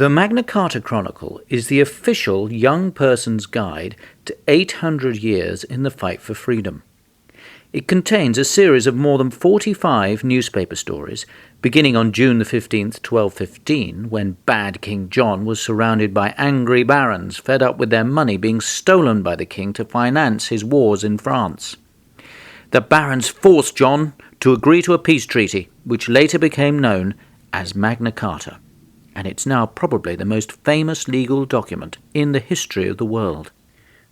The Magna Carta Chronicle is the official young person's guide to 800 years in the fight for freedom. It contains a series of more than 45 newspaper stories, beginning on June the 15th, 1215, when bad King John was surrounded by angry barons fed up with their money being stolen by the king to finance his wars in France. The barons forced John to agree to a peace treaty, which later became known as Magna Carta, and it's now probably the most famous legal document in the history of the world.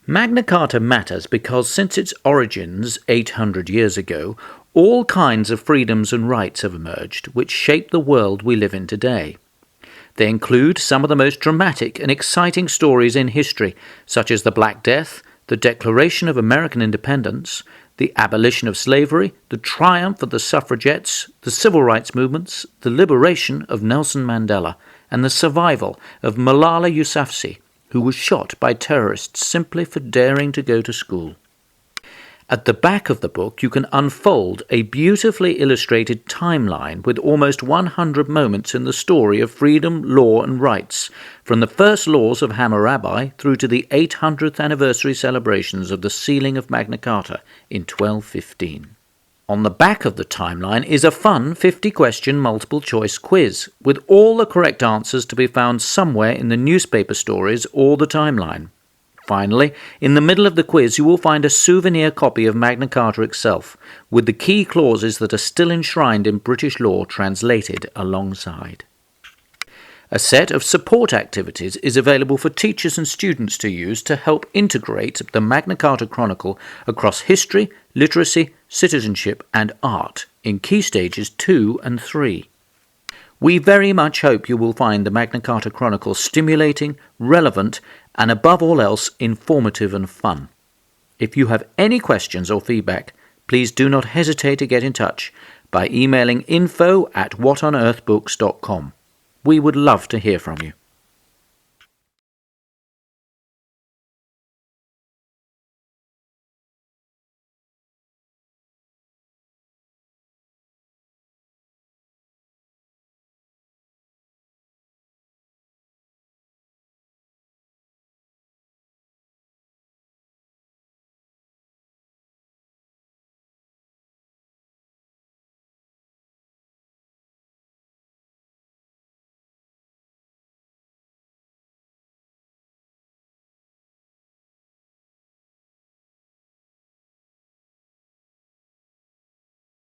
Magna Carta matters because since its origins 800 years ago, all kinds of freedoms and rights have emerged which shape the world we live in today. They include some of the most dramatic and exciting stories in history, such as the Black Death, the Declaration of American Independence, the abolition of slavery, the triumph of the suffragettes, the civil rights movements, the liberation of Nelson Mandela, and the survival of Malala Yousafzai, who was shot by terrorists simply for daring to go to school. At the back of the book you can unfold a beautifully illustrated timeline with almost 100 moments in the story of freedom, law and rights, from the first laws of Hammurabi through to the 800th anniversary celebrations of the sealing of Magna Carta in 1215. On the back of the timeline is a fun 50-question multiple-choice quiz, with all the correct answers to be found somewhere in the newspaper stories or the timeline. Finally, in the middle of the quiz you will find a souvenir copy of Magna Carta itself, with the key clauses that are still enshrined in British law translated alongside. A set of support activities is available for teachers and students to use to help integrate the Magna Carta Chronicle across history, literacy, citizenship and art in Key Stages 2 and 3. We very much hope you will find the Magna Carta Chronicle stimulating, relevant and above all else informative and fun. If you have any questions or feedback, please do not hesitate to get in touch by emailing info@whatonearthbooks.com. We would love to hear from you.